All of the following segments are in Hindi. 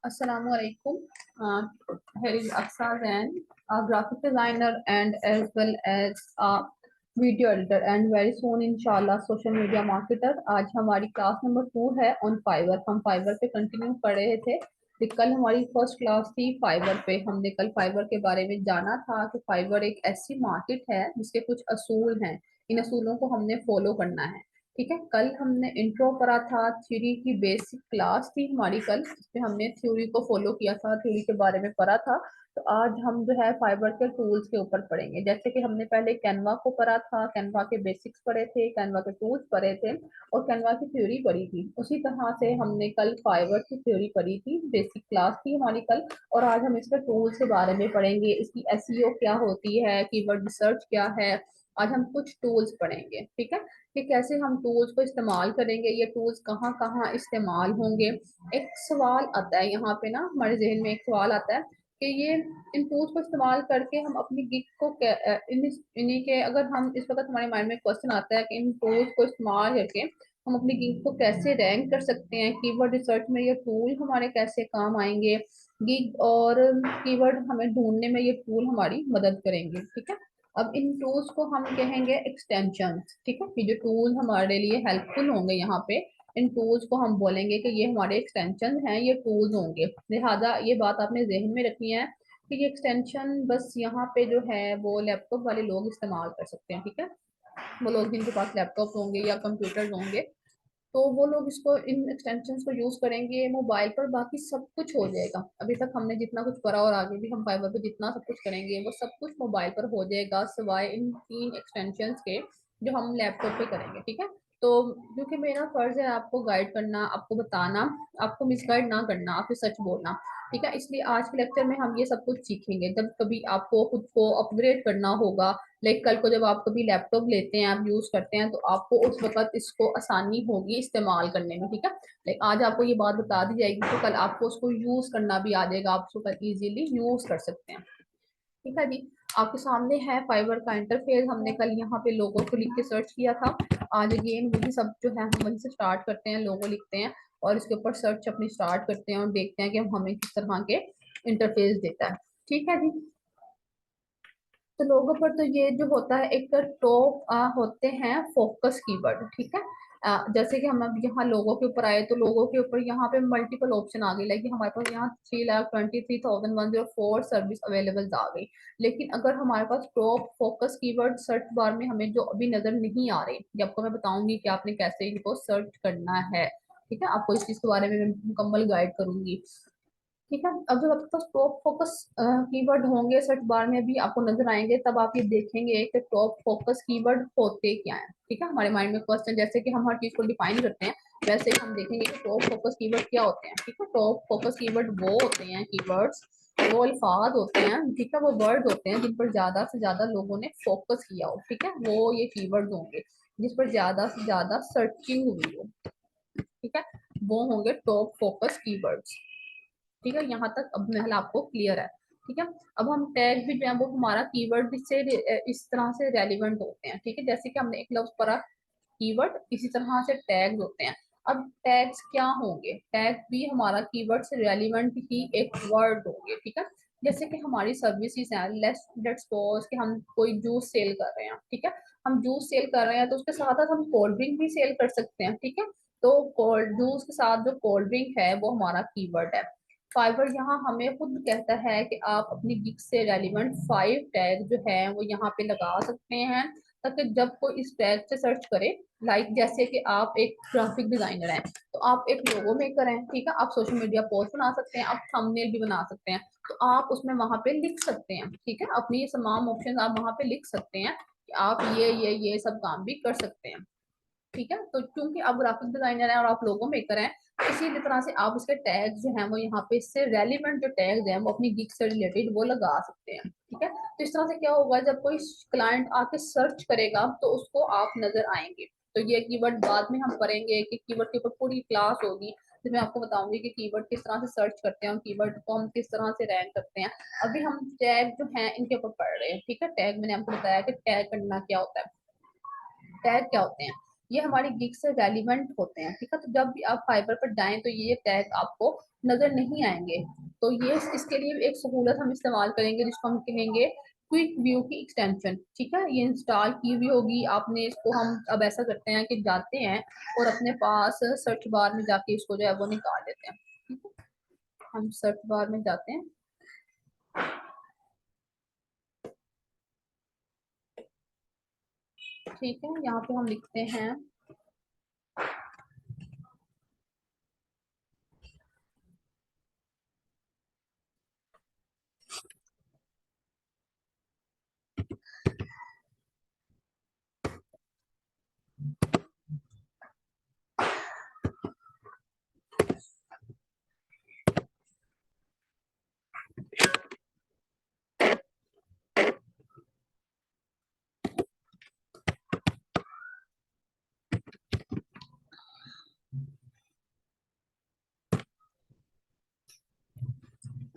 Assalamu alaikum. Here is Aksa Zain, a graphic designer and as well as a video editor and very soon inshallah social media marketer. आज हमारी क्लास नंबर 2 है ऑन फाइवर। हम फाइवर पे कंटिन्यू कर रहे थे। तो कल हमारी फर्स्ट क्लास थी फाइवर पे। हमने कल फाइवर के बारे में जाना था कि फाइवर एक ऐसी मार्केट है जिसके कुछ असूल हैं। इन असूलों को हमने फॉलो करना है। ठीक है, कल हमने इंट्रो करा था, थ्योरी की बेसिक क्लास थी हमारी कल, इसमें हमने थ्योरी को फॉलो किया था, थ्योरी के बारे में पढ़ा था। तो आज हम जो है फाइबर के टूल्स के ऊपर पढ़ेंगे। जैसे कि हमने पहले कैनवा को पढ़ा था, कैनवा के बेसिक्स पढ़े थे, कैनवा के टूल्स पढ़े थे और कैनवा की थ्योरी पढ़ी थी। उसी तरह से हमने कल फाइबर की थ्योरी पढ़ी थी, बेसिक क्लास थी हमारी कल। और आज हम इसके टूल्स के बारे में पढ़ेंगे, इसकी एसईओ क्या होती है, कीवर्ड रिसर्च क्या है। आज हम कुछ टूल्स पढ़ेंगे, ठीक है, कि कैसे हम टूल्स को इस्तेमाल करेंगे, ये टूल्स कहाँ कहाँ इस्तेमाल होंगे। एक सवाल आता है यहाँ पे ना, हमारे जहन में एक सवाल आता है कि ये इन टूल्स को इस्तेमाल करके हम अपनी गिग को इन्हीं के, अगर हम इस वक्त हमारे माइंड में क्वेश्चन आता है कि इन टूल्स को इस्तेमाल करके हम अपनी गिग को कैसे रैंक कर सकते हैं, कीवर्ड रिसर्च में ये टूल हमारे कैसे काम आएंगे, गिग और कीवर्ड हमें ढूंढने में ये टूल हमारी मदद करेंगे। ठीक है, अब इन टूल्स को हम कहेंगे एक्सटेंशन। ठीक है, ये जो टूल हमारे लिए हेल्पफुल होंगे यहाँ पे, इन टूल्स को हम बोलेंगे कि ये हमारे एक्सटेंशन हैं, ये टूल्स होंगे। लिहाजा ये बात आपने जहन में रखनी है कि ये एक्सटेंशन बस यहाँ पे जो है वो लैपटॉप वाले लोग इस्तेमाल कर सकते हैं। ठीक है, वो लोग जिनके पास लैपटॉप होंगे या कंप्यूटर होंगे तो वो लोग इसको, इन एक्सटेंशंस को यूज करेंगे मोबाइल पर। बाकी सब कुछ हो जाएगा, अभी तक हमने जितना कुछ करा और आगे भी हम फाइवर पे जितना सब कुछ करेंगे वो सब कुछ मोबाइल पर हो जाएगा, सिवाय इन 3 एक्सटेंशंस के जो हम लैपटॉप पे करेंगे। ठीक है, तो क्योंकि मेरा फर्ज है आपको गाइड करना, आपको बताना, आपको मिसगाइड ना करना, आपको सच बोलना। ठीक है, इसलिए आज के लेक्चर में हम ये सब कुछ सीखेंगे। जब कभी आपको खुद को अपग्रेड करना होगा, लाइक कल को जब आप कभी लैपटॉप लेते हैं, आप यूज करते हैं, तो आपको उस वक्त इसको आसानी होगी इस्तेमाल करने में। ठीक है, लाइक आज आपको ये बात बता दी जाएगी तो कल आपको उसको यूज करना भी आ जाएगा, आप उसको कल इजीली यूज कर सकते हैं। ठीक है जी, आपके सामने है फाइवर का इंटरफेस। हमने कल यहाँ पे लोगो को लिख के सर्च किया था। आज अगेन वही सब जो है हम वहीं से स्टार्ट करते हैं, लोगो लिखते हैं और इसके ऊपर सर्च अपनी स्टार्ट करते हैं और देखते हैं कि हमें किस तरह के इंटरफेस देता है। ठीक है जी, तो लोगों पर तो ये जो होता है, एक तो टॉप होते हैं फोकस कीवर्ड। ठीक है, जैसे कि हम अब यहाँ लोगों के ऊपर आए तो लोगों के ऊपर यहाँ पे मल्टीपल ऑप्शन आ गई। लाइक हमारे पास यहाँ 3,23,104 सर्विस अवेलेबल आ गई। लेकिन अगर हमारे पास top focus keyword search bar में हमें जो अभी नजर नहीं आ रहे, ये आपको मैं बताऊंगी कि आपने कैसे इनको सर्च करना है। ठीक है, आपको इस चीज के बारे में मैं मुकम्मल गाइड करूंगी। ठीक है, अब जब आपके पास टॉप फोकस कीवर्ड होंगे सर्च बार में भी आपको नजर आएंगे, तब आप ये देखेंगे कि टॉप फोकस कीवर्ड होते क्या है। ठीक है, हमारे माइंड में क्वेश्चन, जैसे कि हम हर चीज को डिफाइन करते हैं, वैसे ही हम देखेंगे कि टॉप फोकस कीवर्ड क्या होते हैं। ठीक है, टॉप फोकस कीवर्ड वो होते हैं कीवर्ड्स, वो अल्फाज होते हैं, ठीक है, वो वर्ड होते हैं जिन पर ज्यादा से ज्यादा लोगों ने फोकस किया हो। ठीक है, वो ये कीवर्ड होंगे जिस पर ज्यादा से ज्यादा सर्चिंग हुई हो। ठीक है, वो होंगे टॉप फोकस कीवर्ड्स। ठीक है, यहाँ तक अब महल आपको क्लियर है। ठीक है, अब हम टैग भी जो है वो हमारा कीवर्ड से इस तरह से रेलिवेंट होते हैं। ठीक है, जैसे कि हमने एक लफ्ज पढ़ा कीवर्ड, इसी तरह से टैग्स होते हैं। अब टैग्स क्या होंगे, टैग भी हमारा कीवर्ड से रेलिवेंट ही एक वर्ड होंगे। ठीक है, जैसे कि हमारी सर्विसेज हैं, लेट्स सपोज कि हम कोई जूस सेल कर रहे हैं। ठीक है, हम जूस सेल कर रहे हैं तो उसके साथ साथ हम कोल्ड ड्रिंक भी सेल कर सकते हैं। ठीक है, तो कोल्ड जूस के साथ जो कोल्ड ड्रिंक है वो हमारा कीवर्ड है। फाइवर यहाँ हमें खुद कहता है कि आप अपनी गिग से रेलिवेंट 5 टैग जो है वो यहाँ पे लगा सकते हैं, ताकि जब कोई इस टैग से सर्च करे, लाइक जैसे कि आप एक ग्राफिक डिजाइनर हैं तो आप एक लोगो मेकर हैं। ठीक है, आप सोशल मीडिया पोस्ट बना सकते हैं, आप थंबनेल भी बना सकते हैं, तो आप उसमें वहां पे लिख सकते हैं। ठीक है, अपनी ये तमाम ऑप्शन आप वहां पे लिख सकते हैं कि आप ये सब काम भी कर सकते हैं। ठीक है, तो क्योंकि आप ग्राफिक डिजाइनर हैं और आप लोगो मेकर हैं, तो इसी तरह से आप उसके टैग्स जो हैं वो यहाँ पे इससे रेलिवेंट जो टैग्स हैं वो अपनी गिग से रिलेटेड वो लगा सकते हैं। ठीक है, तो इस तरह से क्या होगा, जब कोई क्लाइंट आके सर्च करेगा तो उसको आप नजर आएंगे। तो ये कीवर्ड बाद में हम करेंगे कि कीवर्ड के ऊपर पूरी क्लास होगी जिसमें आपको बताऊंगी कि कीवर्ड किस तरह से सर्च करते हैं और कीवर्ड को हम किस तरह से रैंक करते हैं। अभी हम टैग जो है इनके ऊपर पढ़ रहे हैं। ठीक है, टैग मैंने आपको बताया कि टैग करना क्या होता है। टैग क्या होते हैं, ये हमारी गिग से रेलिवेंट होते हैं, ठीक है। तो जब भी आप फाइबर पर जाएं तो ये टैग आपको नजर नहीं आएंगे। तो ये इसके लिए एक सहूलत हम इस्तेमाल करेंगे जिसको हम कहेंगे क्विक व्यू की एक्सटेंशन, ठीक है। ये इंस्टॉल की हुई होगी आपने इसको। हम अब ऐसा करते हैं कि जाते हैं और अपने पास सर्च बार में जाके इसको जो है वो निकाल लेते हैं, ठीक है। हम सर्च बार में जाते हैं, ठीक है। यहाँ पे हम लिखते हैं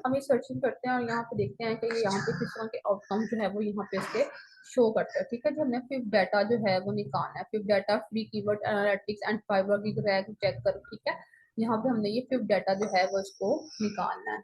हम ये सर्चिंग करते हैं और यहाँ पे देखते हैं कि यहाँ पे किस तरह के आउटकम जो है वो यहाँ पे इसके शो करते हैं, ठीक है। जो हमने फिफ्थ डाटा जो है वो निकालना है, fifth data free keyword analytics and fibre की रैंक चेक करो, ठीक है। यहाँ पे हमने ये फिफ्थ डाटा जो है वो इसको निकालना है,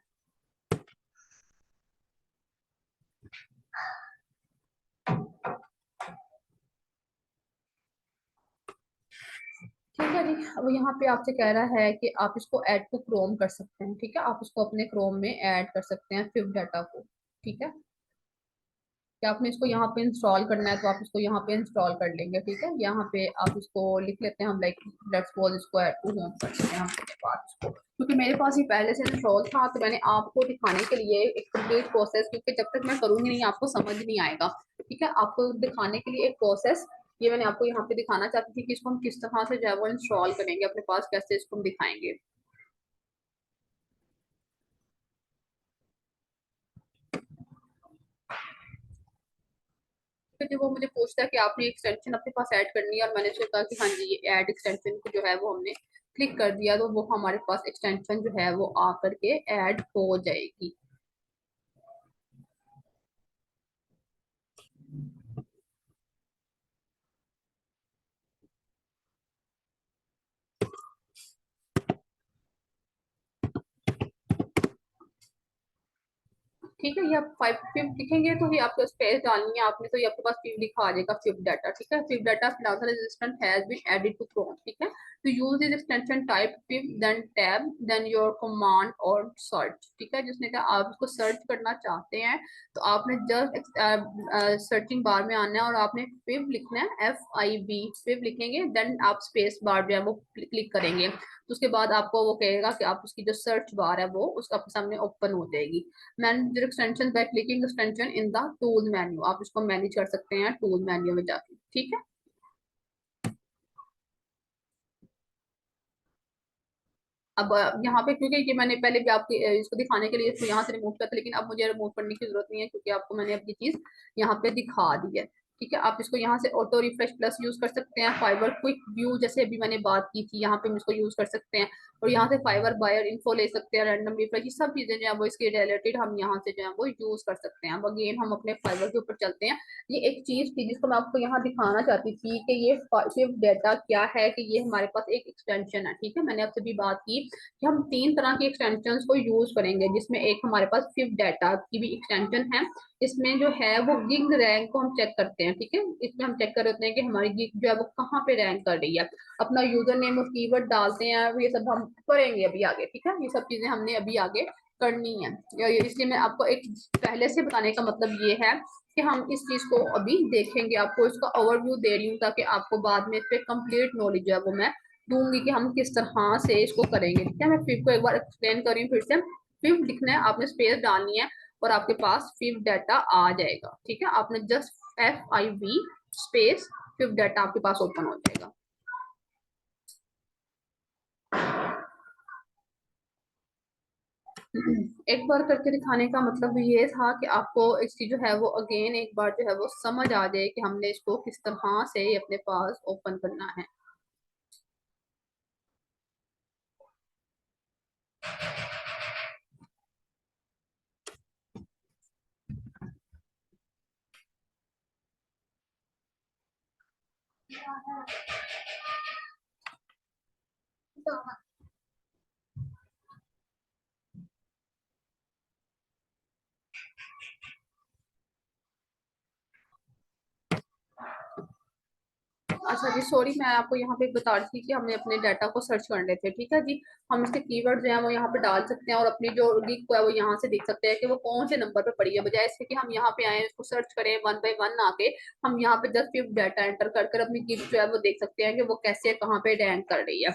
ठीक है जी। अब यहाँ पे आपसे कह रहा है कि आप इसको ऐड टू क्रोम कर सकते हैं, ठीक है। आप इसको अपने क्रोम में ऐड कर सकते हैं फिफ्थ डाटा को, ठीक है। कि आपने इसको यहाँ पे इंस्टॉल करना है तो आप इसको यहाँ पे इंस्टॉल कर लेंगे, ठीक है। यहाँ पे आप इसको लिख लेते हैं हम, लाइक लेट्स सपोज इसको ऐड टू होम कर लेते हैं हम अपने पास इसको, क्योंकि मेरे पास ये पहले से इंस्टॉल था तो मैंने आपको दिखाने के लिए एक कंप्लीट प्रोसेस, क्योंकि जब तक मैं करूंगी नहीं आपको समझ नहीं आएगा, ठीक है। आपको दिखाने के लिए एक प्रोसेस ये मैंने आपको यहाँ पे दिखाना चाहती थी कि इसको हम किस तरह से जो है वो इंस्टॉल करेंगे अपने पास, कैसे इसको हम दिखाएंगे। फिर जब वो मुझे पूछता है कि आपने एक्सटेंशन अपने पास ऐड करनी है और मैंने उससे कहा कि हाँ जी ये ऐड एक्सटेंशन को जो है वो हमने क्लिक कर दिया, तो वो हमारे पास एक्सटेंशन जो है वो आकर के ऐड हो जाएगी। ठीक है। ये आप फाइव फिफ्थ लिखेंगे तो ये आपको स्पेस डालनी है आपने, तो ये आपके पास फिफ्थ लिखा आ जाएगा, फिफ्थ डाटा, ठीक है। Fifth data financial resistant has been added to Chrome, ठीक है। तो use this extension type fifth then tab then your command और सर्च, ठीक है। जिसने कहा आप इसको सर्च करना चाहते हैं तो आपने जस्ट सर्चिंग बार में आना है और आपने फिफ्थ लिखना है, FIV फिफ्थ लिखेंगे, देन आप स्पेस बार जो है वो क्लिक करेंगे, तो उसके बाद आपको वो कहेगा कि आप उसकी जो सर्च बार है वो उसका आपके सामने ओपन हो जाएगी। Manage extension by clicking extension in the tool menu, आप इसको मैनेज कर सकते हैं टूल मेन्यू में जाके, ठीक है। अब यहाँ पे क्योंकि ये मैंने पहले भी आपके इसको दिखाने के लिए इसको यहाँ से रिमूव किया था, लेकिन अब मुझे रिमूव करने की जरूरत नहीं है क्योंकि आपको मैंने अपनी चीज यहाँ पे दिखा दी है, ठीक है। आप इसको यहाँ से ऑटो रिफ्रेश प्लस यूज कर सकते हैं, फाइबर क्विक व्यू जैसे अभी मैंने बात की थी यहाँ पे हम इसको यूज कर सकते हैं, और यहाँ से फाइबर बायर इन्फो ले सकते हैं, रैंडम रिफ्रेश, ये सब चीजें जो है वो इसके रिलेटेड हम यहाँ से जो है वो यूज कर सकते हैं। अब अगेन हम अपने फाइबर के ऊपर चलते हैं। ये एक चीज थी जिसको मैं आपको यहाँ दिखाना चाहती थी कि ये शिफ्ट डेटा क्या है, कि ये हमारे पास एक एक्सटेंशन है, ठीक है। मैंने आपसे भी बात की कि हम तीन तरह की एक्सटेंशन को यूज करेंगे, जिसमें एक हमारे पास फिफ्थ डाटा की भी एक्सटेंशन है। इसमें जो है वो गिग रैंक को हम चेक करते हैं, ठीक है। इसमें हम चेक कर रहे हैं कि हमारी गिग जो है वो कहाँ पे रैंक कर रही है, अपना यूजर नेम और कीवर्ड डालते हैं, ये सब हम करेंगे अभी आगे, ठीक है। ये सब चीजें हमने अभी आगे करनी है, इसलिए मैं आपको एक पहले से बताने का मतलब ये है कि हम इस चीज को अभी देखेंगे, आपको इसका ओवरव्यू दे रही हूँ ताकि आपको बाद में इस पे कंप्लीट नॉलेज जो है वो मैं दूंगी कि हम किस तरह से इसको करेंगे, ठीक है। मैं फिर को एक बार एक्सप्लेन कर रही हूँ फिर से। फिफ्थ लिखना है आपने, स्पेस डालनी है और आपके पास फिफ्थ डाटा आ जाएगा, ठीक है। आपने just FIV space fifth data आपके पास ओपन हो जाएगा। एक बार करके दिखाने का मतलब ये था कि आपको इसकी जो है वो अगेन एक बार जो है वो समझ आ जाए कि हमने इसको किस तरह से अपने पास ओपन करना है। अच्छा जी, सॉरी, मैं आपको यहाँ पे बता रही थी कि हमें अपने डाटा को सर्च करने थे। ठीक है जी, हम इसके कीवर्ड जो है वो यहाँ पे डाल सकते हैं और अपनी जो गिग को है वो यहाँ से देख सकते हैं कि वो कौन से नंबर पे पड़ी है, बजाय इसके कि हम यहाँ पे आए उसको सर्च करें वन बाय वन आके। हम यहाँ पे जस्ट डाटा एंटर कर कर अपनी गिग जो है वो देख सकते हैं कि वो कैसे कहाँ पे रैंक कर रही है।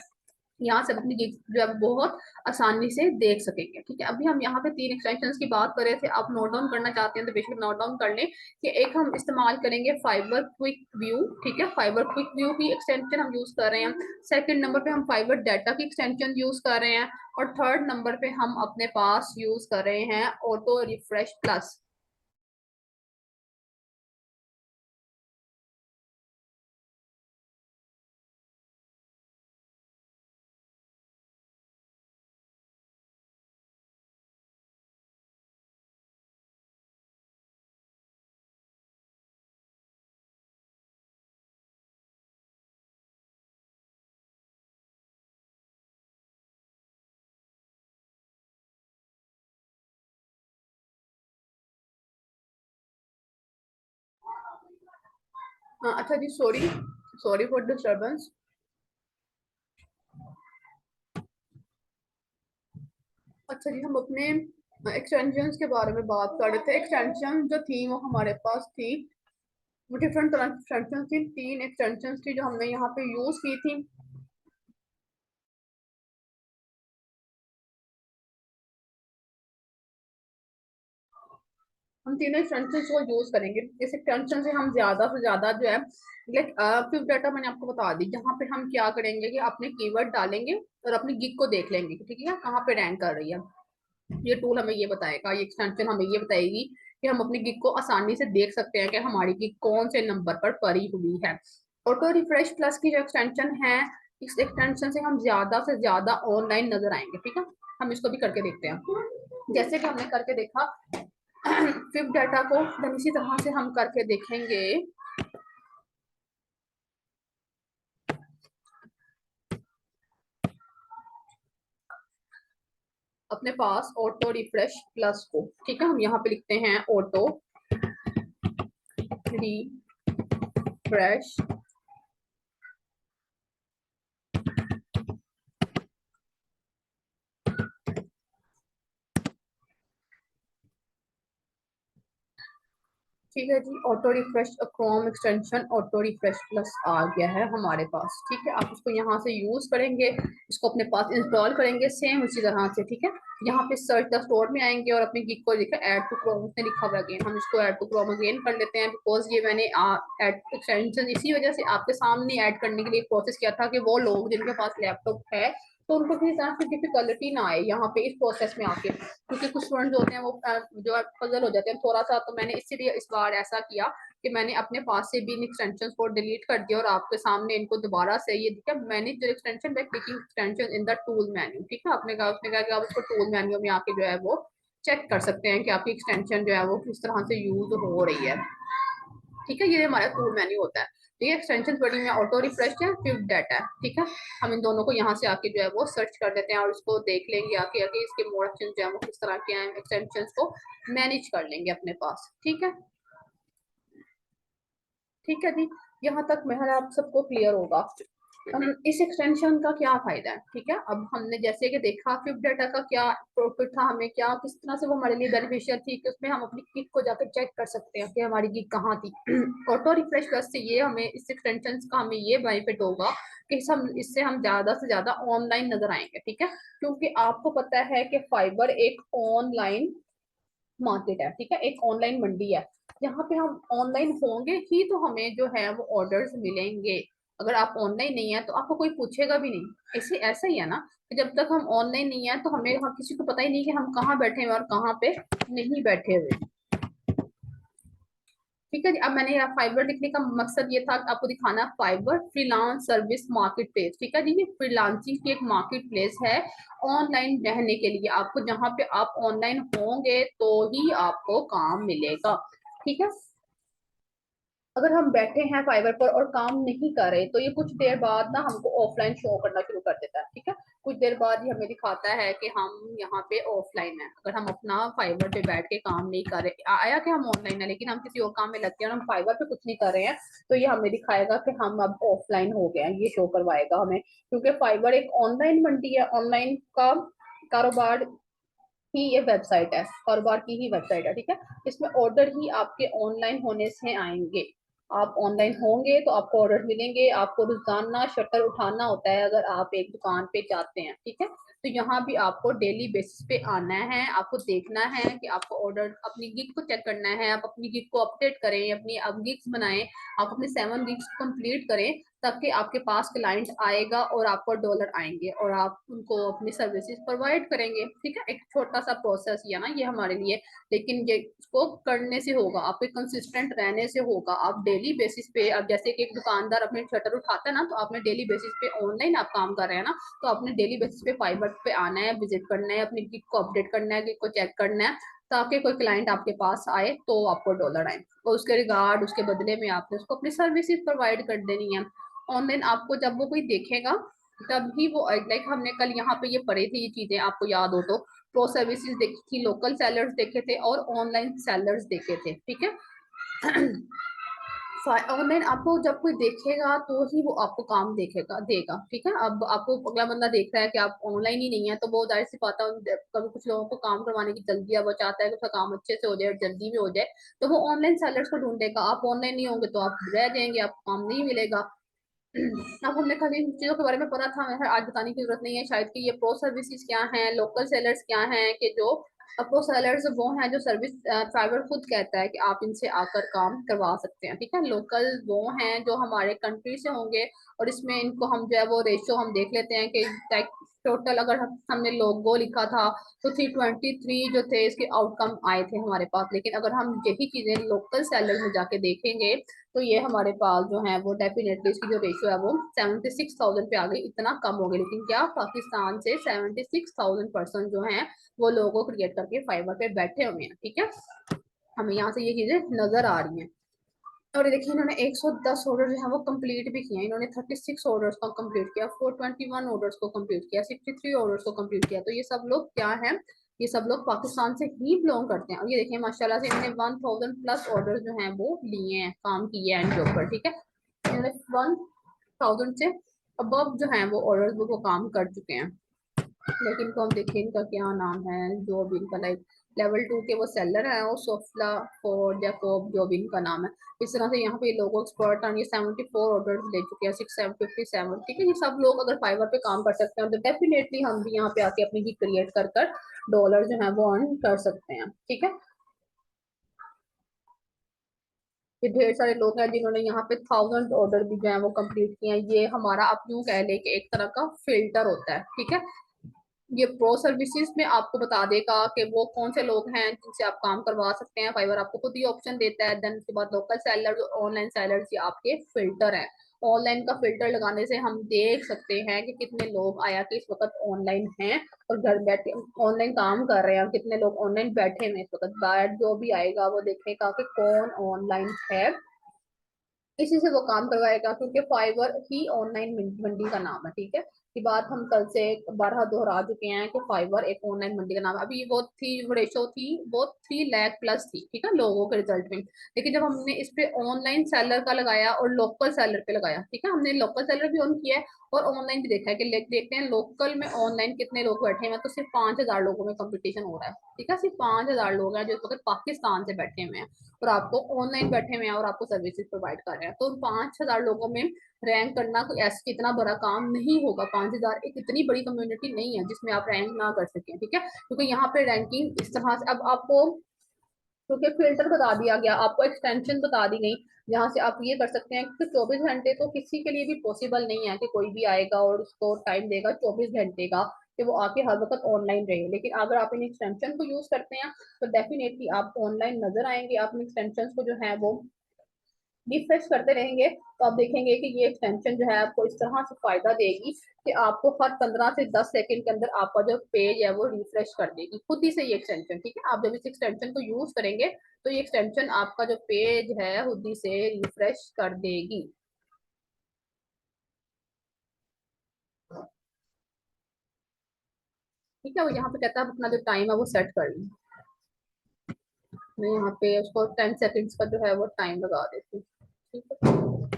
यहाँ से अपनी गिग जो है बहुत आसानी से देख सकेंगे। ठीक है, अभी हम यहाँ पे 3 एक्सटेंशन की बात कर रहे थे, आप नोट डाउन करना चाहते हैं तो बेशक नोट डाउन कर लें कि एक हम इस्तेमाल करेंगे फाइबर क्विक व्यू। ठीक है, फाइबर क्विक व्यू की एक्सटेंशन हम यूज कर रहे हैं। सेकंड नंबर पे हम फाइबर डाटा की एक्सटेंशन यूज कर रहे हैं। और थर्ड नंबर पे हम अपने पास यूज कर रहे हैं ऑटो रिफ्रेश प्लस। अच्छा जी, सॉरी, सॉरी फॉर डिस्टर्बेंस। अच्छा जी, हम अपने एक्सटेंशन के बारे में बात कर रहे थे। एक्सटेंशन जो थी वो हमारे पास थी, वो डिफरेंट तरह की एक्सटेंशन थी। 3 एक्सटेंशन थी जो हमने यहाँ पे यूज की थी। हम तीनों एक्सटेंशन को यूज करेंगे। इस एक्सटेंशन से हम ज्यादा से ज्यादा जो है लाइक क्विक डाटा मैंने आपको बता दी, जहाँ पे हम क्या करेंगे कि अपने कीवर्ड डालेंगे और अपनी गिग को देख लेंगे। ठीक है, कहाँ पे रैंक कर रही है। ये टूल हमें ये बताएगा, ये एक्सटेंशन हमें ये बताएगी कि हम अपनी गिग को आसानी से देख सकते हैं कि हमारी गिग कौन से नंबर पर पड़ी हुई है। ऑटो रिफ्रेश प्लस की जो एक्सटेंशन है, इस एक्सटेंशन से हम ज्यादा से ज्यादा ऑनलाइन नजर आएंगे। ठीक है, हम इसको भी करके देखते हैं। जैसे कि हमने करके देखा फिफ्थ डाटा को, then इसी तरह से हम करके देखेंगे। अपने पास ऑटो रिफ्रेश प्लस को, ठीक है, हम यहाँ पे लिखते हैं ऑटो रिफ्रेश। ठीक है जी, auto refresh Chrome extension auto refresh plus आ गया है हमारे पास। ठीक है, आप इसको यहाँ से यूज करेंगे, इसको अपने पास इंस्टॉल करेंगे सेम उसी तरह से। ठीक है, यहाँ पे सर्च द स्टोर में आएंगे और अपनी गिग को लिखा ऐड टू क्रोम उसने लिखा हुआ अगेन, हम इसको ऐड टू क्रोम अगेन कर लेते हैं। बिकॉज ये मैंने ऐड एक्सटेंशन इसी वजह से आपके सामने ऐड करने के लिए प्रोसेस किया था कि वो लोग जिनके पास लैपटॉप है तो उनको किसी तरह की डिफिकल्टी ना आए यहाँ पे इस प्रोसेस में आके, क्योंकि कुछ स्टूडेंट होते हैं वो जो है पजल हो जाते हैं थोड़ा सा। तो मैंने इसीलिए इस बार ऐसा किया कि मैंने अपने पास से भी इन एक्सटेंशन को डिलीट कर दिया और आपके सामने इनको दोबारा से ये दिखा मैंने जो extension by clicking extension in the tool menu. ठीक है, आपने कहा उसने कहा कि आप उसको टूल मेन्यू में आके जो है वो चेक कर सकते हैं कि आपकी एक्सटेंशन जो है वो किस तरह से यूज हो रही है। ठीक है, ये हमारा टूल मेन्यू होता है। ठीक है, एक्सटेंशन बड़ी में ऑटो रिफ्रेश है, फिर डाटा है। ठीक है, हम इन दोनों को यहाँ से आके जो है वो सर्च कर देते हैं और इसको देख लेंगे आके आगे इसके मोड ऑप्शन जो है वो किस तरह के हैं, एक्सटेंशन को मैनेज कर लेंगे अपने पास। ठीक है, ठीक है जी, यहाँ तक मेरा आप सबको क्लियर होगा। इस एक्सटेंशन का क्या फायदा है। ठीक है, अब हमने जैसे कि देखा क्विक डाटा का क्या प्रॉफिट था, हमें क्या किस तरह से वो हमारे लिए बेनिफिशियल थी कि उसमें हम अपनी गिग को जाकर चेक कर सकते हैं कि हमारी गिग कहाँ थी। ऑटो रिफ्रेश प्लस से ये हमें इस एक्सटेंशन का हमें ये बेनिफिट होगा कि हम इससे हम ज्यादा से ज्यादा ऑनलाइन नजर आएंगे। ठीक है, क्योंकि आपको पता है कि फाइबर एक ऑनलाइन मार्केट है। ठीक है, एक ऑनलाइन मंडी है, यहाँ पे हम ऑनलाइन होंगे ही तो हमें जो है वो ऑर्डर्स मिलेंगे। अगर आप ऑनलाइन नहीं है तो आपको कोई पूछेगा भी नहीं। ऐसे ऐसा ही है ना कि जब तक हम ऑनलाइन नहीं है तो हमें किसी को पता ही नहीं कि हम कहाँ बैठे हुए और कहाँ पे नहीं बैठे हुए। ठीक है जी, अब मैंने यहाँ फाइबर लिखने का मकसद ये था कि आपको दिखाना fibre freelance service market place. ठीक है जी, ये फ्रीलांसिंग की एक मार्केट प्लेस है ऑनलाइन रहने के लिए। आपको जहाँ पे आप ऑनलाइन होंगे तो ही आपको काम मिलेगा। ठीक है, अगर हम बैठे हैं फाइवर पर और काम नहीं कर रहे तो ये कुछ देर बाद ना हमको ऑफलाइन शो करना शुरू कर देता है, ठीक है। कुछ देर बाद ये हमें दिखाता है कि हम यहाँ पे ऑफलाइन है। अगर हम अपना फाइवर पे बैठ के काम नहीं कर रहे, आया कि हम ऑनलाइन है लेकिन हम किसी और काम में लगते हैं और हम फाइवर पे कुछ नहीं कर रहे हैं, तो ये हमें दिखाएगा कि हम अब ऑफलाइन हो गए हैं, ये शो करवाएगा हमें। क्योंकि फाइवर एक ऑनलाइन मंडी है, ऑनलाइन का कारोबार ही ये वेबसाइट है, कारोबार की ही वेबसाइट है, ठीक है। इसमें ऑर्डर ही आपके ऑनलाइन होने से आएंगे। आप ऑनलाइन होंगे तो आपको ऑर्डर मिलेंगे। आपको रोजाना शटर उठाना होता है अगर आप एक दुकान पे जाते हैं, ठीक है। तो यहाँ भी आपको डेली बेसिस पे आना है, आपको देखना है कि आपको ऑर्डर, अपनी गिग को चेक करना है, आप अपनी गिग को अपडेट करें, अपनी अब गिग्स बनाएं, आप अपने 7 गिग्स कंप्लीट करें, तब आपके पास क्लाइंट आएगा और आपको डॉलर आएंगे और आप उनको अपनी सर्विसेज प्रोवाइड करेंगे, ठीक है। एक छोटा सा प्रोसेस ही है ना ये हमारे लिए, लेकिन ये इसको करने से होगा, आपके कंसिस्टेंट रहने से होगा। आप डेली बेसिस पे, अब जैसे कि एक दुकानदार अपने शटर उठाता है ना, तो आपने डेली बेसिस पे ऑनलाइन आप काम कर रहे हैं ना, तो आपने डेली बेसिस पे फाइबर पे आना है, विजिट करना है, अपनी गिग को अपडेट करना है, गिग को चेक करना है, ताकि कोई क्लाइंट आपके पास आए तो आपको डॉलर आए और उसके रिगार्ड, उसके बदले में आपने उसको अपनी सर्विसेज प्रोवाइड कर देनी है। ऑनलाइन आपको जब वो कोई देखेगा तभी वो, लाइक हमने कल यहाँ पे ये पढ़ी थी ये चीजें, आपको याद हो तो, प्रो सर्विसेज देखी थी, लोकल सेलर्स देखे थे और ऑनलाइन सेलर्स देखे थे, ठीक है। ऑनलाइन आपको जब कोई देखेगा तो ही वो आपको काम देखेगा देगा, ठीक है। अब आपको अगला बंदा देख रहा है कि आप ऑनलाइन ही नहीं है, तो वो जाहिर सी बात है, कभी कुछ लोगों को काम करवाने की जल्दी है, वो चाहता है कि उसका काम अच्छे से हो जाए और जल्दी में हो जाए, तो वो ऑनलाइन सेलर्स को ढूंढेगा। आप ऑनलाइन नहीं होंगे तो आप रह जाएंगे, आपको काम नहीं मिलेगा। अब हमने खाली इन चीजों के बारे में पढ़ा था, हमें आज बताने की जरूरत नहीं है शायद कि ये प्रो सर्विसेज क्या है, लोकल सेलर्स क्या हैं, कि जो प्रो सेलर्स वो हैं जो सर्विस फाइवर खुद कहता है कि आप इनसे आकर काम करवा सकते हैं, ठीक है। लोकल वो हैं जो हमारे कंट्री से होंगे और इसमें इनको हम जो है वो रेशो हम देख लेते हैं कि टोटल अगर हमने लोगो लिखा था तो 323 जो थे इसके आउटकम आए थे हमारे पास। लेकिन अगर हम यही चीजें लोकल सेलर में जाके देखेंगे तो ये हमारे पास जो है वो डेफिनेटली इसकी जो रेशियो है वो 76,000 पे आ गई, इतना कम हो गया। लेकिन क्या पाकिस्तान से 76,000 पर्सन जो हैं वो लोगो क्रिएट करके फाइबर पे बैठे हुए हैं, ठीक है। हमें यहाँ से ये चीजें नजर आ रही हैं। और ये देखिए इन्होंने 110 ऑर्डर जो है वो कंप्लीट भी किए, इन्होंने 36 ऑर्डर्स को कंप्लीट किया, 421 ऑर्डर्स को कंप्लीट किया, 63 ऑर्डर्स को कंप्लीट किया। तो ये सब लोग क्या है, ये सब लोग पाकिस्तान से ही बिलोंग करते हैं। और ये देखिए माशाल्लाह से इन्होंने 1000 प्लस ऑर्डर जो हैं वो लिए हैं, काम किए हैं इनके ऊपर, ठीक है। इन्होंने 1000 से अबव जो है वो ऑर्डर वो काम कर चुके हैं। लेकिन इनको हम देखें इनका क्या नाम है, जो भी इनका लाइक लेवल 2 के वो सेलर है, और सोफला फोर जैकोब जो भी इनका नाम है। इस तरह से यहाँ पे लोगो एक्सपर्ट ये 74 ऑर्डर ले चुके हैं, 6757, ठीक है। ये सब लोग अगर फाइवर पे काम कर सकते हैं तो डेफिनेटली हम भी यहाँ पे आके अपनी ही क्रिएट कर कर डॉलर जो है वो अर्न कर सकते हैं, ठीक है। ये ढेर सारे लोग हैं जिन्होंने यहाँ पे 1000 ऑर्डर भी जो है वो कंप्लीट किए हैं। ये हमारा आप यूं कह ले कि एक तरह का फिल्टर होता है, ठीक है। ये प्रो सर्विसेज में आपको बता देगा कि वो कौन से लोग हैं जिनसे आप काम करवा सकते हैं। फाइवर आपको खुद ही ऑप्शन देता है। देन उसके बाद लोकल सेलर, ऑनलाइन सेलर, ये आपके फिल्टर हैं। ऑनलाइन का फिल्टर लगाने से हम देख सकते हैं कि कितने लोग आया कि इस वक्त ऑनलाइन हैं और घर बैठे ऑनलाइन काम कर रहे हैं, कितने लोग ऑनलाइन बैठे हैं इस वक्त। बाहर जो भी आएगा वो देखेगा कि कौन ऑनलाइन है, इसी से वो काम करवाएगा, क्योंकि फाइवर ही ऑनलाइन मंडी का नाम है, ठीक है। ये बात हम कल से 12 दोहरा चुके हैं कि फाइवर एक ऑनलाइन मंडी का नाम है। अभी वो थी रेशो थी वो 3 लाख प्लस थी, ठीक है, लोगों के रिजल्ट में। लेकिन जब हमने इस पे ऑनलाइन सेलर का लगाया और लोकल सेलर पे लगाया, ठीक है, हमने लोकल सेलर भी ऑन किया है और ऑनलाइन भी देखा है कि देखते हैं लोकल में ऑनलाइन कितने लोग बैठे हैं। तो सिर्फ 5000 लोगों में कंपटीशन हो रहा है, ठीक है। सिर्फ 5000 लोग हैं जो इस वक्त पाकिस्तान से बैठे हुए हैं और आपको ऑनलाइन बैठे हुए हैं और आपको सर्विसेज प्रोवाइड कर रहे हैं। तो उन 5000 लोगों में रैंक करना कोई ऐसा इतना बड़ा काम नहीं होगा। 5000 एक इतनी बड़ी कम्युनिटी नहीं है जिसमें आप रैंक ना कर सकें, ठीक है। क्योंकि यहाँ पे रैंकिंग इस तरह से अब आपको, क्योंकि फिल्टर बता दिया गया, आपको एक्सटेंशन बता दी गई जहाँ से आप ये कर सकते हैं कि 24 घंटे तो किसी के लिए भी पॉसिबल नहीं है कि कोई भी आएगा और उसको टाइम देगा 24 घंटे का कि वो आके हर वक्त ऑनलाइन रहे। लेकिन अगर आप इन एक्सटेंशन को यूज करते हैं तो डेफिनेटली आप ऑनलाइन नजर आएंगे। आप इन एक्सटेंशन को जो है वो रिफ्रेश करते रहेंगे तो आप देखेंगे कि ये एक्सटेंशन जो है आपको इस तरह से फायदा देगी कि आपको हर 15 से 10 सेकंड के अंदर आपका जो पेज है वो रिफ्रेश कर देगी खुद ही से ये एक्सटेंशन। ठीक है, आप जब इस एक्सटेंशन को यूज करेंगे तो ये एक्सटेंशन आपका जो पेज है खुद ही से रिफ्रेश कर देगी। ठीक है, वो यहाँ पे कहता है अपना जो टाइम है वो सेट कर लें। मैं यहाँ पे उसको 10 सेकंड्स का जो है वो टाइम लगा देती हूँ। ठीक है,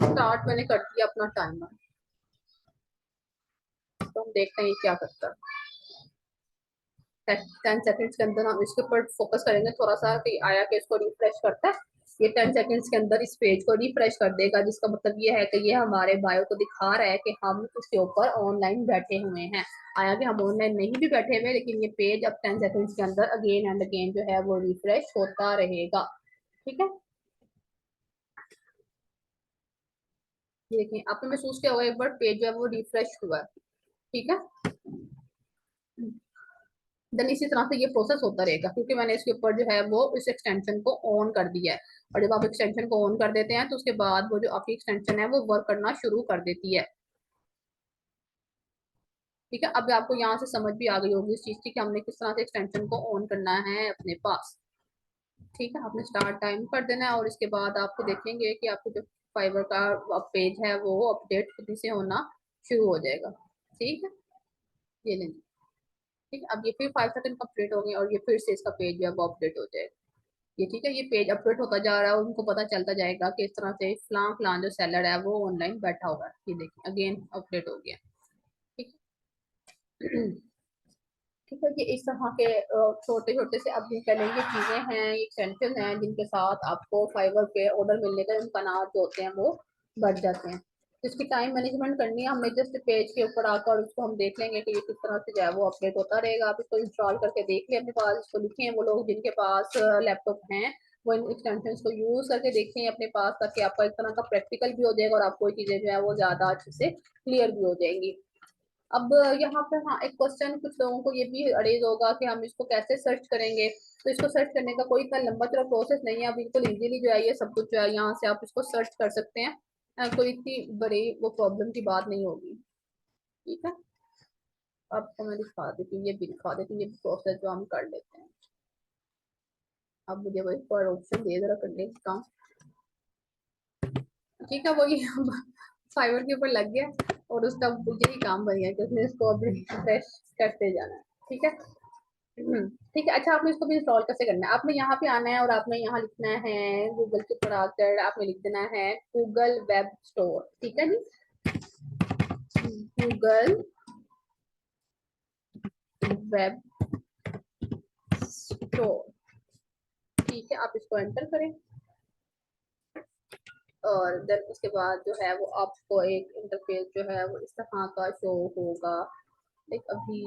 स्टार्ट मैंने कर दिया अपना टाइमर। तो हम देखते हैं ये क्या करता है। 10 सेकंड्स के अंदर हम इसके ऊपर फोकस करेंगे थोड़ा सा कि आया कि इसको रिफ्रेश करता है। ये 10 सेकंड्स के अंदर इस पेज को रिफ्रेश कर देगा, जिसका मतलब ये है कि ये हमारे बायो को दिखा रहा है कि हम उसके ऊपर ऑनलाइन बैठे हुए हैं। आया कि हम ऑनलाइन नहीं भी बैठे हुए, लेकिन ये पेज अब 10 सेकंड्स के अंदर अगेन एंड अगेन जो है वो रिफ्रेश होता रहेगा। ठीक है, ये देखिए आपने महसूस किया होगा एक बार पेज जो है वो रिफ्रेश हुआ है। ठीक है, देन इसी तरह से ये प्रोसेस होता रहेगा क्योंकि मैंने इसके ऊपर जो है वो इस एक्सटेंशन को ऑन कर दिया है। और जब आप एक्सटेंशन को ऑन कर देते हैं तो उसके बाद वो जो आपकी एक्सटेंशन है वो वर्क करना शुरू कर देती है। ठीक है, अब आपको यहाँ से समझ भी आ गई होगी इस चीज की कि हमने किस तरह से एक्सटेंशन को ऑन करना है अपने पास। ठीक है, आपने स्टार्ट टाइम कर देना है और इसके बाद आपको देखेंगे कि आपको जो फाइबर का पेज है वो अपडेट खुद से होना शुरू हो जाएगा। ठीक है, ये लेंगे। ठीक है, अब ये फिर 5 सेकंड कंप्लीट हो गए और ये फिर से इसका पेज जो है वो अपडेट हो जाएगा। ये ठीक है, ये पेज अपडेट होता जा रहा है और उनको पता चलता जाएगा कि इस तरह से फलां फलां जो सेलर है वो ऑनलाइन बैठा हुआ है। ये देखिए अगेन अपडेट हो गया। ठीक है, ठीक है, ये इस तरह के छोटे छोटे से अब चलेंगे चीजें हैं, ये एक्सटेंशन हैं जिनके साथ आपको फाइवर पे ऑर्डर मिलने का इम्कान जो होते हैं वो बढ़ जाते हैं। तो इसकी टाइम मैनेजमेंट करनी है हमें, जस्ट पेज के ऊपर आकर उसको हम देख लेंगे कि ये किस तरह से जो है वो अपडेट होता रहेगा। आप इसको इंस्टॉल करके देख लें अपने पास, इसको लिखें वो लोग जिनके पास लैपटॉप हैं वो इन एक्सटेंशन को यूज करके देखें अपने पास, ताकि आपका एक तरह का प्रैक्टिकल भी हो जाएगा और आपको चीजें जो है वो ज्यादा अच्छे से क्लियर भी हो जाएंगी। अब यहाँ पे हाँ एक क्वेश्चन कुछ लोगों को ये भी अरेज होगा कि हम इसको कैसे सर्च करेंगे। तो इसको सर्च करने का कोई इतना लंबा चौड़ा प्रोसेस नहीं है, बिल्कुल इजीली जो है ये सब कुछ जो है यहाँ से आप इसको सर्च कर सकते हैं। कोई इतनी बड़ी वो प्रॉब्लम की बात नहीं होगी। ठीक है, आपको मैं दिखा देती हूँ, ये भी दिखा देती हूँ, ये प्रोसेस जो हम कर लेते हैं। अब मुझे वो एक और ऑप्शन दे जरा करने का काम। ठीक है, वो ये फाइवर के ऊपर लग गया और उसका यही काम बन गया कि उसने इसको अब रिफ्रेश करते जाना है। ठीक है, ठीक है। अच्छा, आपने इसको भी इंस्टॉल कैसे करना है, आपने यहाँ पे आना है और आपने यहाँ लिखना है गूगल के ऊपर आकर आपने लिख देना है गूगल वेब स्टोर। ठीक है जी, गूगल वेब स्टोर। ठीक है, आप इसको एंटर करें और देन उसके बाद जो है वो आपको एक इंटरफेस जो है वो इस तरह का शो होगा। लाइक अभी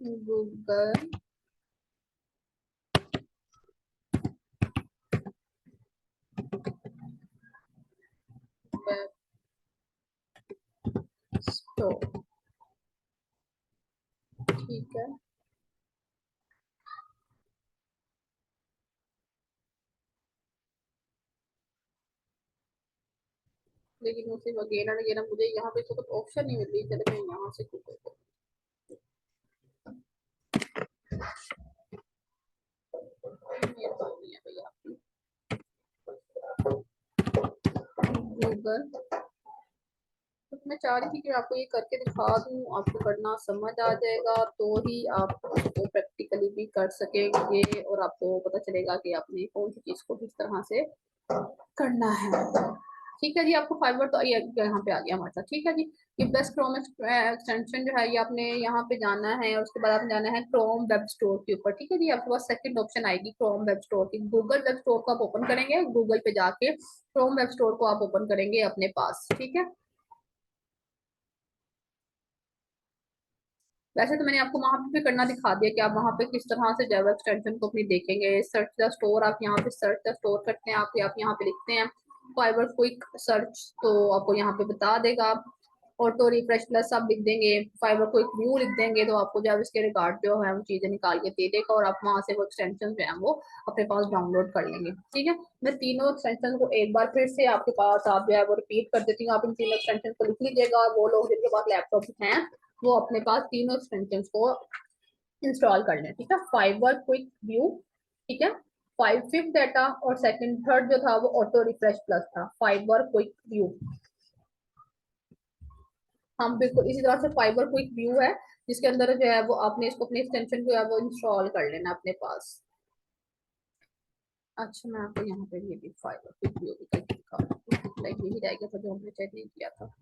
गूगल वेब स्टोर। ठीक है, लेकिन वो सिर्फ अगेन एंड अगेन मुझे यहाँ पे तो कुछ ऑप्शन नहीं मिल रही। चलो मैं यहाँ से गूगल को ये तो नहीं है भैया गूगल। तो मैं चाह रही थी कि आपको ये करके दिखा दूं, आपको करना समझ आ जाएगा तो ही आप इसको प्रैक्टिकली भी कर सकेंगे और आपको पता चलेगा कि आपने कौन सी चीज को किस तरह से करना है। ठीक है जी, आपको फाइबर तो ये यहाँ पे आ गया हमारे साथ। ठीक है जी, ये प्लस क्रोम एक्सटेंशन जो है ये आपने यहाँ पे जाना है और उसके बाद आपने जाना है क्रोम वेब स्टोर के ऊपर। ठीक है जी, आपके पास सेकंड ऑप्शन आएगी क्रोम वेब स्टोर की। गूगल वेब स्टोर को आप ओपन करेंगे, गूगल पे जाके क्रोम वेब स्टोर को आप ओपन करेंगे अपने पास। ठीक है, वैसे तो मैंने आपको वहां पे भी करना दिखा दिया कि आप वहां पे किस तरह से जावा एक्सटेंशन को अपनी देखेंगे। सर्च द स्टोर, आप यहाँ पे सर्च द स्टोर करते हैं, आप यहाँ पे लिखते हैं फाइबर क्विक सर्च तो आपको यहाँ पे बता देगा। ऑटो रिफ्रेश प्लस आप लिख देंगे, फाइबर क्विक व्यू लिख देंगे तो आपको जब इसके रिगार्ड जो है वो चीजें निकाल के दे देगा और आप वहां से वो एक्सटेंशन जो है वो अपने पास डाउनलोड कर लेंगे। ठीक है, मैं तीनों एक्सटेंशन को एक बार फिर से आपके पास आप जो है वो रिपीट कर देती हूँ। आप इन तीनों एक्सटेंशन को लिख लीजिएगा और वो लोग जिनके पास लैपटॉप हैं वो अपने पास तीनों एक्सटेंशन को इंस्टॉल कर लें। ठीक है, फाइबर क्विक व्यू, ठीक है, फाइव फिफ्थ डाटा और सेकंड थर्ड जो था वो ऑटो रिफ्रेश प्लस था, फाइबर क्विक व्यू। हम बिल्कुल इसी तरह से फाइबर क्विक व्यू है जिसके अंदर जो है वो आपने इसको अपने एक्सटेंशन जो है वो इंस्टॉल कर लेना अपने पास। अच्छा, मैं आपको यहाँ पे ये भी फाइबर क्विक व्यू भी करके दिखा दूँ, लाइक यही रह गया था जो हमने चेक नहीं किया था।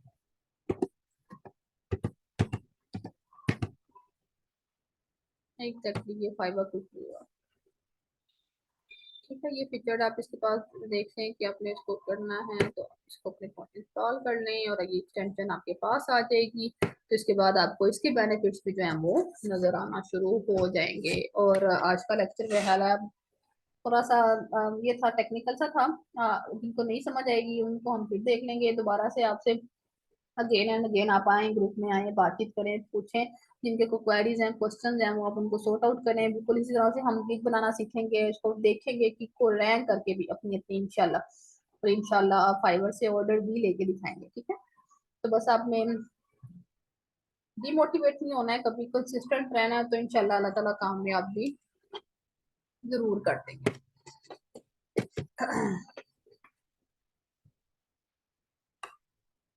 एग्जैक्टली ये फाइबर क्विक व्यू है। ठीक है, ये फीचर आप इसके पास देख लें कि आपने इसको करना है तो इसको अपने फोन इंस्टॉल कर लें और ये एक्सटेंशन आपके पास आ जाएगी तो इसके बाद आपको इसके बेनिफिट्स भी जो है वो नजर आना शुरू हो जाएंगे। और आज का लेक्चर जो है थोड़ा सा ये था, टेक्निकल सा था, जिनको नहीं समझ आएगी उनको हम फिर देख लेंगे दोबारा से आपसे। अगेन एंड अगेन आप आए, ग्रुप में आए, बातचीत करें, पूछें, जिनके को क्वेरीज हैं, क्वेश्चन हैं, वो आप उनको सॉर्ट आउट करें। बिल्कुल इसी तरह से हम गिग बनाना सीखेंगे, इसको देखेंगे कि को रैंक करके भी अपनी अपनी इंशाल्लाह, और इंशाल्लाह फाइवर से ऑर्डर भी लेके दिखाएंगे। ठीक है, तो बस आप में डिमोटिवेट नहीं होना है, कभी कंसिस्टेंट रहना है तो इंशाल्लाह अल्लाह ताला कामयाब भी जरूर कर देंगे।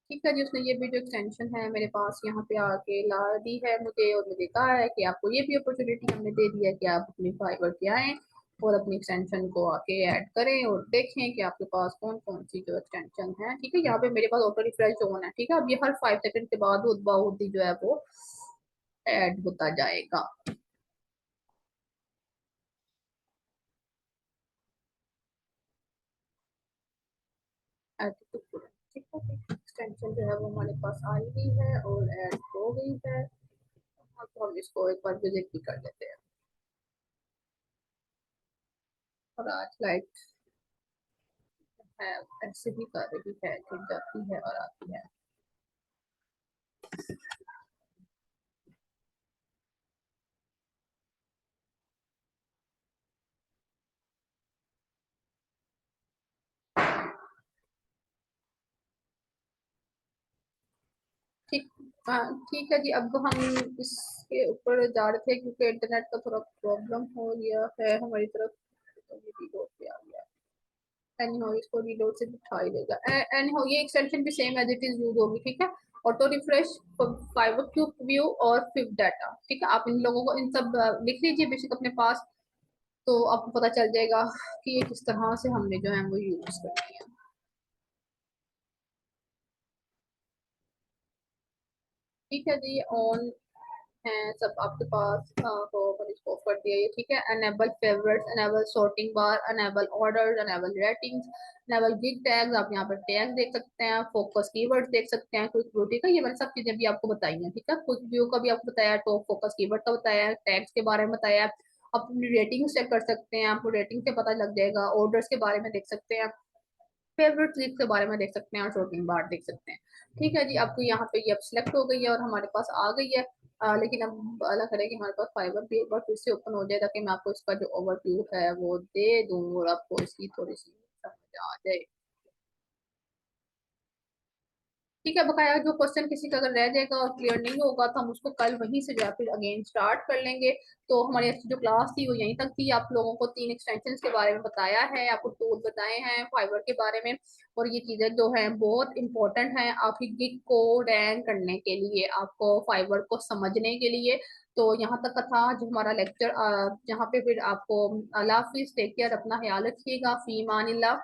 ठीक है जी, उसने ये भी जो एक्सटेंशन है मेरे पास यहाँ पे आके ला दी है मुझे और मुझे कहा है कि आपको ये भी अपॉर्चुनिटी हमने दे दी है कि आप अपनी फाइबर पे आएँ और अपनी एक्सटेंशन को आके ऐड करें और देखें कि आपके पास कौन कौन सी जो एक्सटेंशन है। ठीक है, यहाँ पे मेरे पास ऑटो रिफ्रेश ऑन है। ठीक है, अब ये हर 5 सेकंड के बाद खुद ही जो है वो ऐड होता जाएगा। ऐड तो ठीक है, एक्सटेंशन जो है वो हमारे पास आई हुई है और ऐड हो गई है। अब हम इसको एक बार विजिट भी कर लेते हैं। और आज लाइट है, ऐसे ही कर रही है कि जाती है और आती है। ठीक, हाँ ठीक है जी, अब हम इसके ऊपर जा रहे थे क्योंकि इंटरनेट का थोड़ा प्रॉब्लम हो गया है हमारी तरफ, तो ये रीलोड पे आ गया। एनीहाउ इसको रीलोड से उठा ही लेगा। एनीहाउ ये एक्सटेंशन भी same as it is use होगी। ठीक है, auto refresh, fiber cube view और फिफ्थ डाटा। ठीक है, आप इन लोगों को इन सब लिख लीजिए बेसिक अपने पास, तो आपको पता चल जाएगा कि ये किस तरह से हमने जो है वो यूज करनी है। ठीक है जी, ऑन हैं सब आपके पास, तो मैंने इसको ऑफ कर दिया ये। ठीक है, enable favourites, enable sorting bar, enable orders, enable ratings, enable gig tags, आप यहाँ पर टैग देख सकते हैं, फोकस कीवर्ड्स देख सकते हैं, क्विक व्यू। ठीक है, ये मैंने सब चीजें भी आपको बताई हैं। ठीक है, क्विक व्यू का भी आपको बताया, तो फोकस कीवर्ड का बताया, टैग्स के बारे में बताया, आप अपनी रेटिंग्स चेक कर सकते हैं, आपको रेटिंग से पता लग जाएगा, ऑर्डर्स के बारे में देख सकते हैं, फेवरेट चीज के बारे में देख सकते हैं और शॉपिंग बार देख सकते हैं। ठीक है जी, आपको यहाँ पे ये अब सिलेक्ट हो गई है और हमारे पास आ गई है। लेकिन अब अल्लाह करे कि हमारे पास फाइबर भी एक बार फिर से ओपन हो जाए ताकि मैं आपको इसका जो ओवरव्यू है वो दे दूँ और आपको इसकी थोड़ी सी समझ आ जाए। ठीक है, बकाया जो क्वेश्चन किसी का अगर रह जाएगा और क्लियर नहीं होगा तो हम उसको कल वहीं से जो है फिर अगेन स्टार्ट कर लेंगे। तो हमारी जो क्लास थी वो यहीं तक थी। आप लोगों को 3 एक्सटेंशन के बारे में बताया है, आपको टूल बताए हैं फाइबर के बारे में, और ये चीजें जो है बहुत इंपॉर्टेंट हैं आपकी गिग को रैंक करने के लिए, आपको फाइबर को समझने के लिए। तो यहाँ तक का था जो हमारा लेक्चर, जहाँ पे फिर आपको अल्लाह हाफिज, टेक केयर, अपना ख्याल रखिएगा, फी मान अल्लाह।